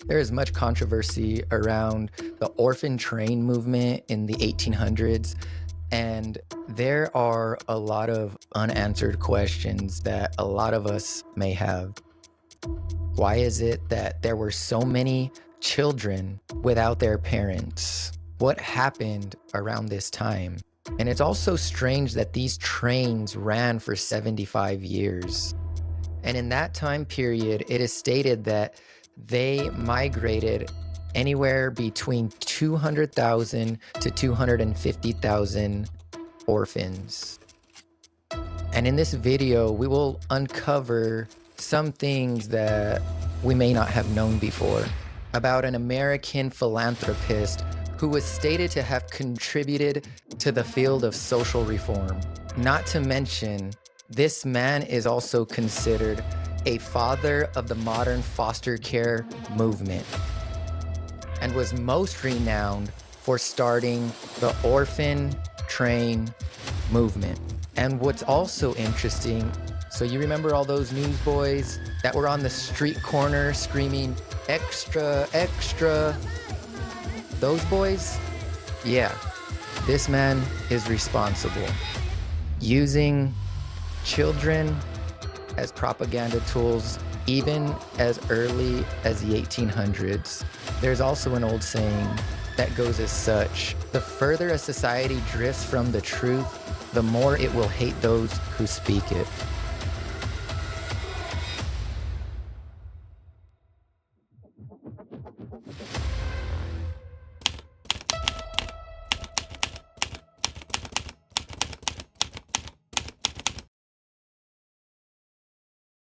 There is much controversy around the Orphan Train movement in the 1800s, and there are a lot of unanswered questions that a lot of us may have. Why is it that there were so many children without their parents? What happened around this time? And it's also strange that these trains ran for 75 years. And in that time period, it is stated that they migrated anywhere between 200,000 to 250,000 orphans. And in this video, we will uncover some things that we may not have known before about an American philanthropist who was stated to have contributed to the field of social reform. Not to mention, this man is also considered a father of the modern foster care movement and was most renowned for starting the Orphan Train movement. And what's also interesting, so you remember all those newsboys that were on the street corner screaming, "Extra, extra"? Those boys? Yeah, this man is responsible. Using children as propaganda tools even as early as the 1800s. There's also an old saying that goes as such: the further a society drifts from the truth, the more it will hate those who speak it.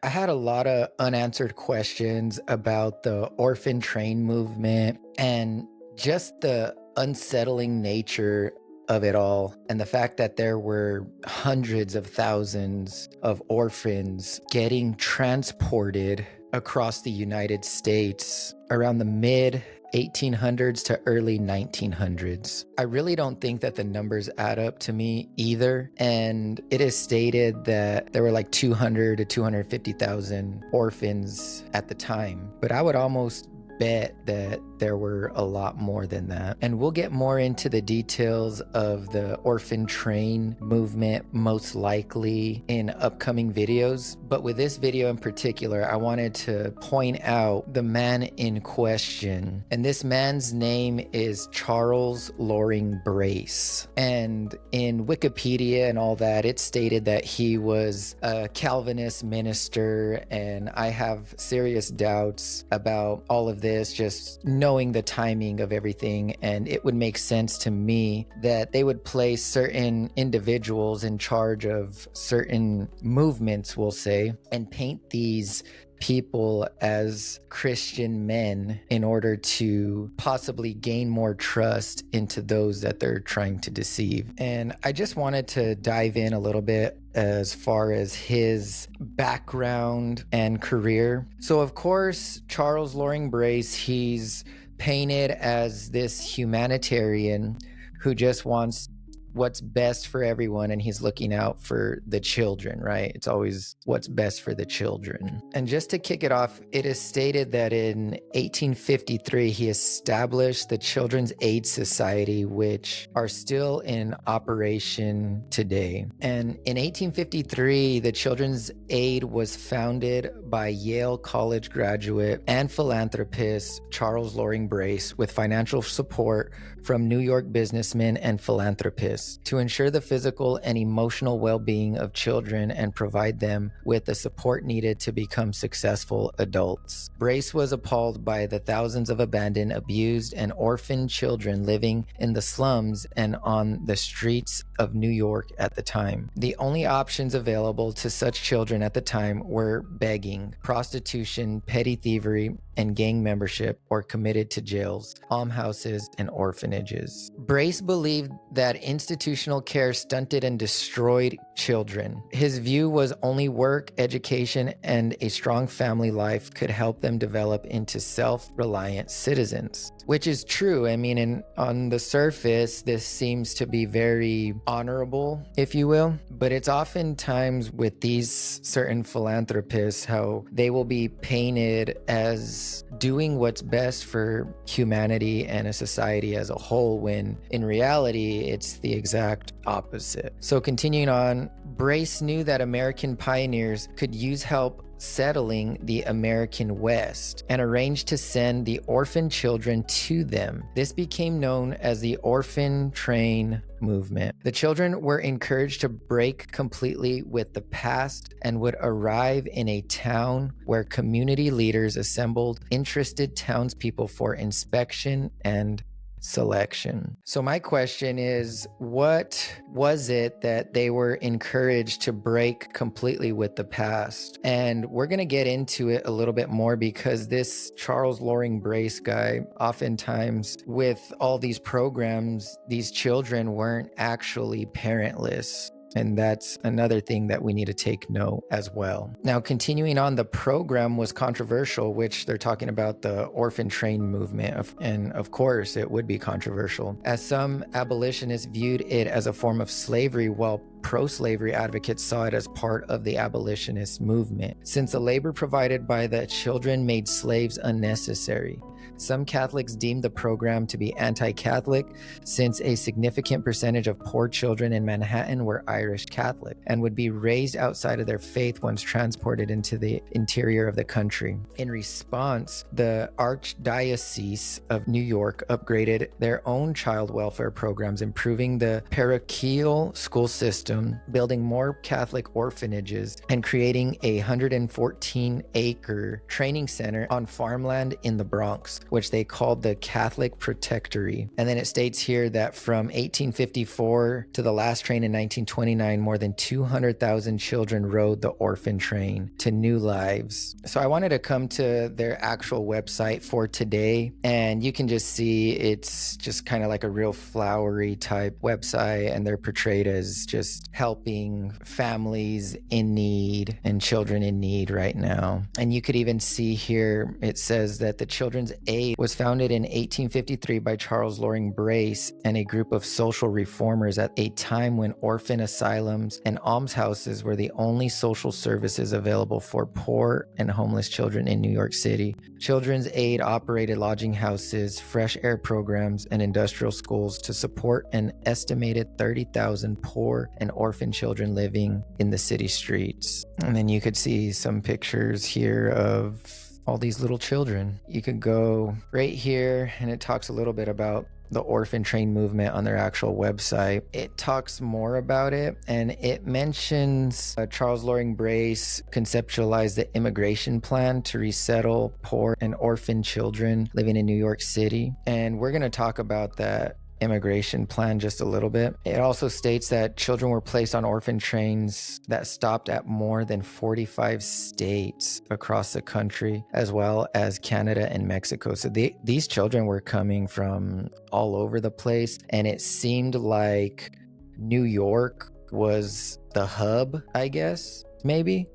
I had a lot of unanswered questions about the orphan train movement and just the unsettling nature of it all, and the fact that there were hundreds of thousands of orphans getting transported across the United States around the mid 1800s to early 1900s. I really don't think that the numbers add up to me either. And it is stated that there were like 200 to 250,000 orphans at the time. But I would almost bet that there were a lot more than that. And we'll get more into the details of the orphan train movement most likely in upcoming videos. But with this video in particular, I wanted to point out the man in question. And this man's name is Charles Loring Brace. And in Wikipedia and all that, it stated that he was a Calvinist minister. And I have serious doubts about all of this, just knowing the timing of everything. And it would make sense to me that they would place certain individuals in charge of certain movements, we'll say, and paint these people as Christian men in order to possibly gain more trust into those that they're trying to deceive. And I just wanted to dive in a little bit as far as his background and career. So of course, Charles Loring Brace, he's painted as this humanitarian who just wants what's best for everyone, and he's looking out for the children, right? It's always what's best for the children. And just to kick it off, it is stated that in 1853, he established the Children's Aid Society, which are still in operation today. And in 1853, the Children's Aid was founded by Yale College graduate and philanthropist Charles Loring Brace with financial support from New York businessmen and philanthropists to ensure the physical and emotional well-being of children and provide them with the support needed to become successful adults. Brace was appalled by the thousands of abandoned, abused, and orphaned children living in the slums and on the streets of New York at the time. The only options available to such children at the time were begging, prostitution, petty thievery, and gang membership, or committed to jails, almhouses, and orphanages. Brace believed that institutional care stunted and destroyed children. His view was only work, education, and a strong family life could help them develop into self-reliant citizens, which is true. I mean, on the surface, this seems to be very honorable, if you will, but it's oftentimes with these certain philanthropists how they will be painted as was doing what's best for humanity and a society as a whole, when in reality, it's the exact opposite. So continuing on, Brace knew that American pioneers could use help settling the American West and arranged to send the orphan children to them. This became known as the Orphan Train movement. The children were encouraged to break completely with the past and would arrive in a town where community leaders assembled interested townspeople for inspection and selection. So my question is, what was it that they were encouraged to break completely with the past? And we're going to get into it a little bit more, because this Charles Loring Brace guy, oftentimes with all these programs, these children weren't actually parentless. And that's another thing that we need to take note as well. Now, continuing on, the program was controversial, which they're talking about the Orphan Train movement. And of course, it would be controversial, as some abolitionists viewed it as a form of slavery, while pro-slavery advocates saw it as part of the abolitionist movement, since the labor provided by the children made slaves unnecessary. Some Catholics deemed the program to be anti-Catholic, since a significant percentage of poor children in Manhattan were Irish Catholic and would be raised outside of their faith once transported into the interior of the country. In response, the Archdiocese of New York upgraded their own child welfare programs, improving the parochial school system, building more Catholic orphanages, and creating a 114-acre training center on farmland in the Bronx, which they called the Catholic Protectory. And then it states here that from 1854 to the last train in 1929, more than 200,000 children rode the Orphan Train to new lives. So I wanted to come to their actual website for today, and you can just see it's just kind of like a real flowery type website, and they're portrayed as just helping families in need and children in need right now. And you could even see here, it says that the Children's Aid was founded in 1853 by Charles Loring Brace and a group of social reformers at a time when orphan asylums and almshouses were the only social services available for poor and homeless children in New York City. Children's Aid operated lodging houses, fresh air programs, and industrial schools to support an estimated 30,000 poor and orphan children living in the city streets. And then you could see some pictures here of all these little children. You could go right here, and it talks a little bit about the Orphan Train movement on their actual website. It talks more about it, and it mentions Charles Loring Brace conceptualized the immigration plan to resettle poor and orphan children living in New York City. And we're going to talk about that immigration plan just a little bit. It also states that children were placed on orphan trains that stopped at more than 45 states across the country, as well as Canada and Mexico. So these children were coming from all over the place, and it seemed like New York was the hub, I guess, maybe,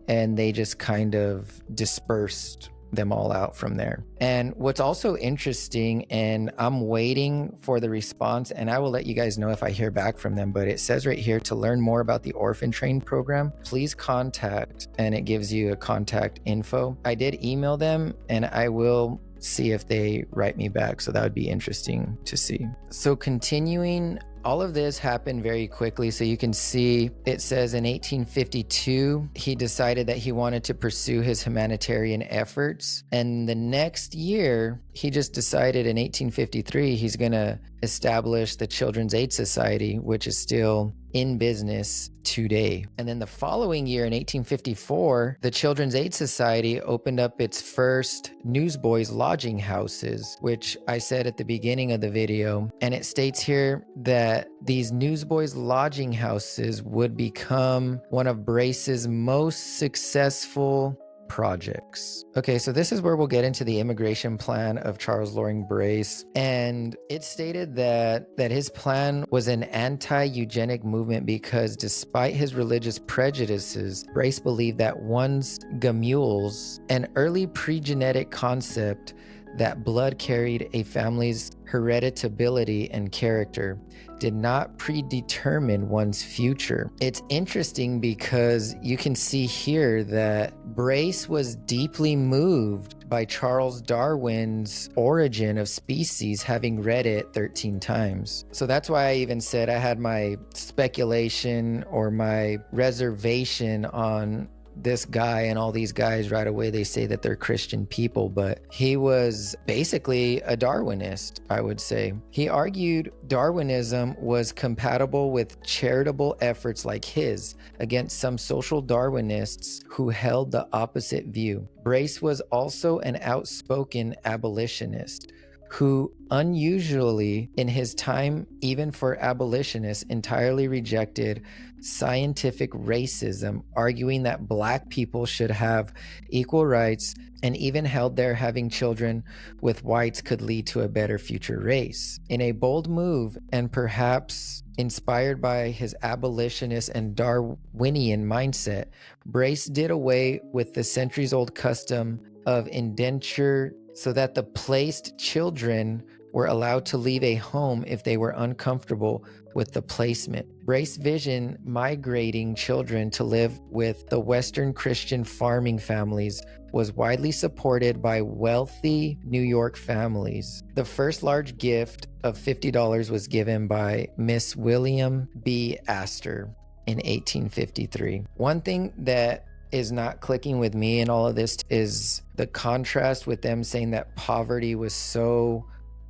and they just kind of dispersed them all out from there. And what's also interesting, and I'm waiting for the response, and I will let you guys know if I hear back from them, but it says right here, to learn more about the Orphan Train program, please contact, and it gives you a contact info. I did email them, and I will see if they write me back, so that would be interesting to see. So continuing, all of this happened very quickly. So you can see it says in 1852, he decided that he wanted to pursue his humanitarian efforts. And the next year, he just decided in 1853, he's going to establish the Children's Aid Society, which is still in business today. And then the following year in 1854, the Children's Aid Society opened up its first Newsboys lodging houses, which I said at the beginning of the video. And it states here that these Newsboys lodging houses would become one of Brace's most successful projects. Okay, so this is where we'll get into the immigration plan of Charles Loring Brace. And it stated that his plan was an anti-eugenic movement because despite his religious prejudices, Brace believed that one's gamules, an early pre-genetic concept that blood carried a family's hereditability and character, did not predetermine one's future. It's interesting because you can see here that Brace was deeply moved by Charles Darwin's Origin of Species, having read it 13 times. So that's why I even said I had my speculation or my reservation on this guy, and all these guys right away, they say that they're Christian people, but he was basically a Darwinist, I would say. He argued Darwinism was compatible with charitable efforts like his against some social Darwinists who held the opposite view. Brace was also an outspoken abolitionist who unusually in his time, even for abolitionists, entirely rejected scientific racism, arguing that Black people should have equal rights, and even held there having children with whites could lead to a better future race. In a bold move, and perhaps inspired by his abolitionist and Darwinian mindset, Brace did away with the centuries-old custom of indenture so that the placed children were allowed to leave a home if they were uncomfortable with the placement. Brace vision migrating children to live with the Western Christian farming families was widely supported by wealthy New York families. The first large gift of $50 was given by Miss William B. Astor in 1853. One thing that is not clicking with me in all of this is the contrast with them saying that poverty was so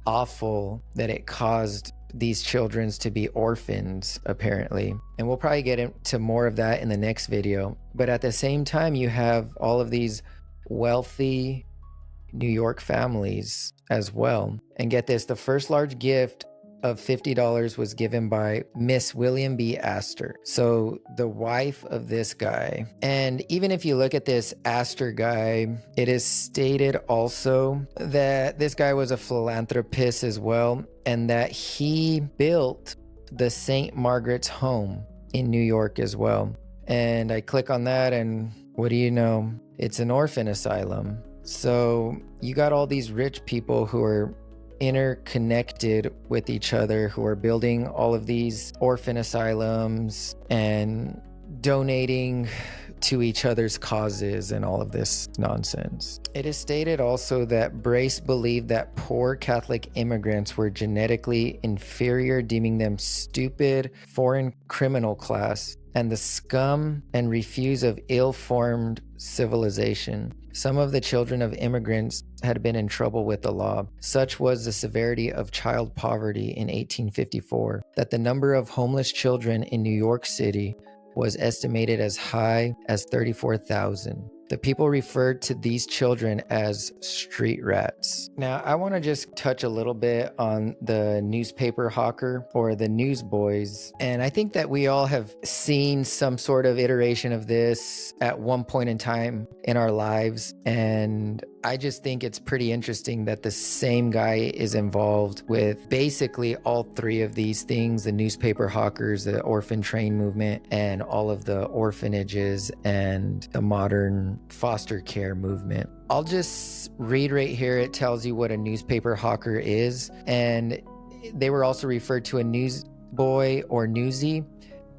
awful that it caused these children to be orphans, apparently. And we'll probably get into more of that in the next video. But at the same time, you have all of these wealthy New York families as well. And get this, the first large gift of $50 was given by Miss William B. Astor, so the wife of this guy. And even if you look at this Astor guy, it is stated also that this guy was a philanthropist as well, and that he built the St. Margaret's Home in New York as well. And I click on that, and what do you know? It's an orphan asylum. So you got all these rich people who are interconnected with each other, who are building all of these orphan asylums and donating to each other's causes and all of this nonsense. It is stated also that Brace believed that poor Catholic immigrants were genetically inferior, deeming them stupid, foreign criminal class, and the scum and refuse of ill-formed civilization. Some of the children of immigrants had been in trouble with the law. Such was the severity of child poverty in 1854 that the number of homeless children in New York City was estimated as high as 34,000. The people referred to these children as street rats. Now, I want to just touch a little bit on the newspaper hawker or the Newsboys. And I think that we all have seen some sort of iteration of this at one point in time in our lives. And I just think it's pretty interesting that the same guy is involved with basically all three of these things: the newspaper hawkers, the Orphan Train movement, and all of the orphanages and the modern foster care movement. I'll just read right here. It tells you what a newspaper hawker is. And they were also referred to a newsboy or newsie.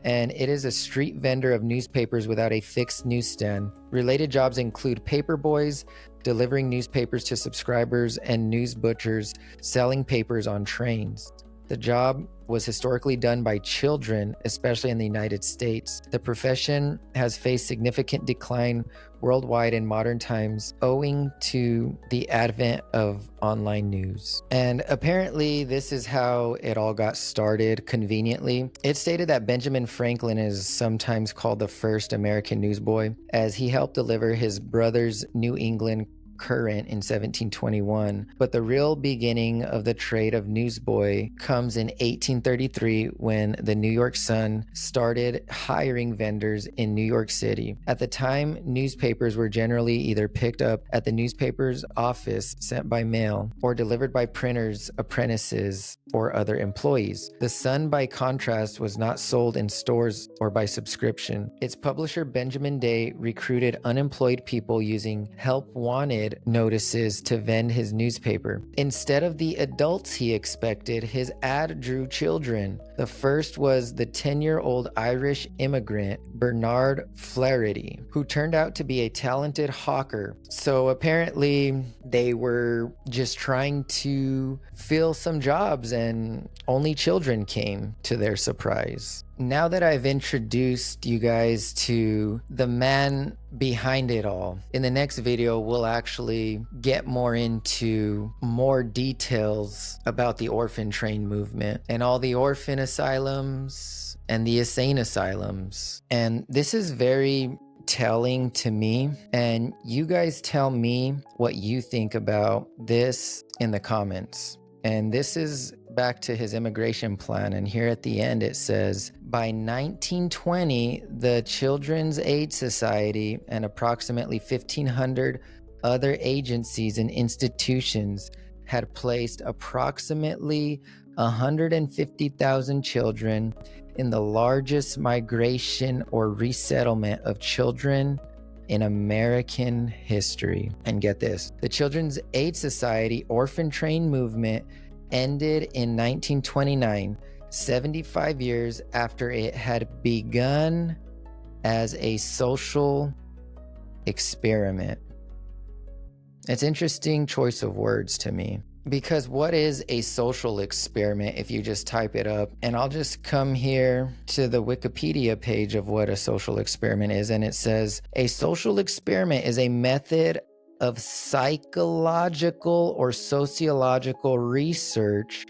And it is a street vendor of newspapers without a fixed newsstand. Related jobs include paper boys, delivering newspapers to subscribers, and news butchers selling papers on trains. The job was historically done by children, especially in the United States. The profession has faced significant decline worldwide in modern times owing to the advent of online news. And apparently this is how it all got started conveniently. It stated that Benjamin Franklin is sometimes called the first American newsboy, as he helped deliver his brother's New England Courant in 1721, but the real beginning of the trade of newsboy comes in 1833 when the New York Sun started hiring vendors in New York City. At the time, newspapers were generally either picked up at the newspaper's office, sent by mail, or delivered by printers, apprentices, or other employees. The Sun, by contrast, was not sold in stores or by subscription. Its publisher, Benjamin Day, recruited unemployed people using help wanted wanted notices to vend his newspaper. Instead of the adults he expected, his ad drew children. The first was the 10-year-old Irish immigrant Bernard Flaherty, who turned out to be a talented hawker. So apparently they were just trying to fill some jobs, and only children came to their surprise. Now that I've introduced you guys to the man behind it all, in the next video, we'll actually get more into more details about the Orphan Train movement and all the orphan asylums and the insane asylums. And this is very telling to me, and you guys tell me what you think about this in the comments. And this is back to his immigration plan, and here at the end it says, by 1920, the Children's Aid Society and approximately 1,500 other agencies and institutions had placed approximately 150,000 children in the largest migration or resettlement of children in American history. And get this, the Children's Aid Society Orphan Train movement ended in 1929, 75 years after it had begun as a social experiment. It's interesting choice of words to me, because what is a social experiment if you just type it up? And I'll just come here to the Wikipedia page of what a social experiment is, and it says, a social experiment is a method of psychological or sociological research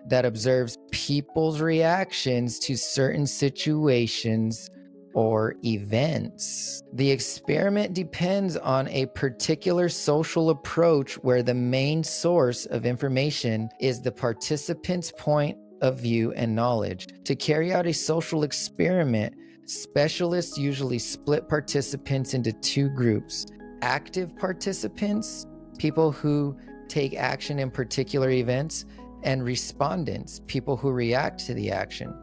that observes people's reactions to certain situations or events. The experiment depends on a particular social approach where the main source of information is the participant's point of view and knowledge. To carry out a social experiment, specialists usually split participants into two groups: active participants, people who take action in particular events, and respondents, people who react to the action.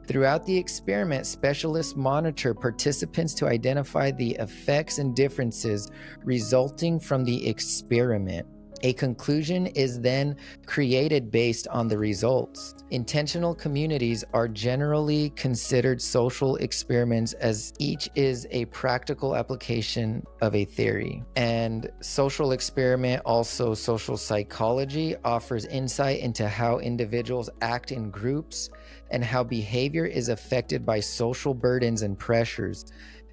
Throughout the experiment, specialists monitor participants to identify the effects and differences resulting from the experiment. A conclusion is then created based on the results. Intentional communities are generally considered social experiments, as each is a practical application of a theory. And social experiment, also social psychology, offers insight into how individuals act in groups and how behavior is affected by social burdens and pressures.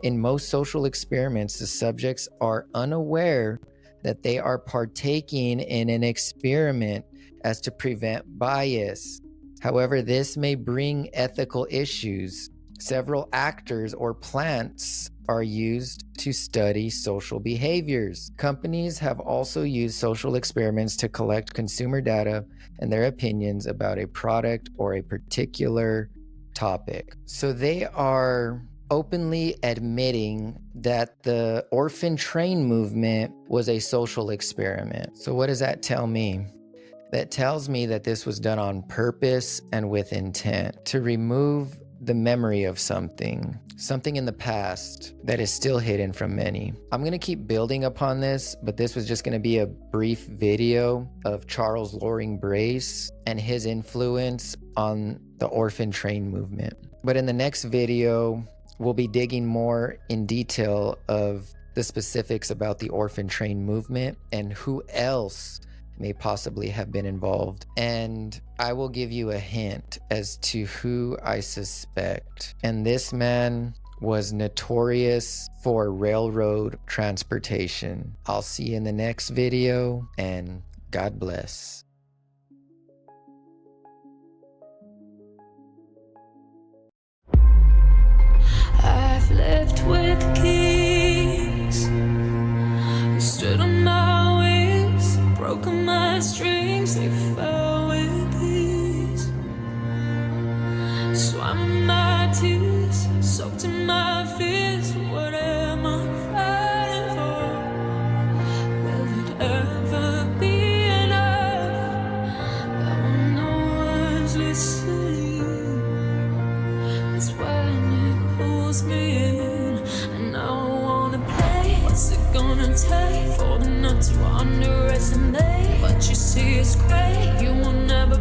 In most social experiments, the subjects are unaware that they are partaking in an experiment as to prevent bias. However, this may bring ethical issues. Several actors or plants are used to study social behaviors. Companies have also used social experiments to collect consumer data and their opinions about a product or a particular topic. So they are openly admitting that the Orphan Train movement was a social experiment. So what does that tell me? That tells me that this was done on purpose and with intent to remove the memory of something in the past that is still hidden from many. I'm going to keep building upon this, but this was just going to be a brief video of Charles Loring Brace and his influence on the Orphan Train movement. But in the next video, we'll be digging more in detail of the specifics about the Orphan Train movement and who else may possibly have been involved. And I will give you a hint as to who I suspect. And this man was notorious for railroad transportation. I'll see you in the next video, and God bless. I've lived with kings who stood on my wings, broken my strings, they fell with ease. Swam in my tears, soaked in my fears. What am I fighting for? Will it ever be enough? But when no one's listening, it's when it pulls me in, and I wanna play. What's it gonna take for the nut to is great. You will never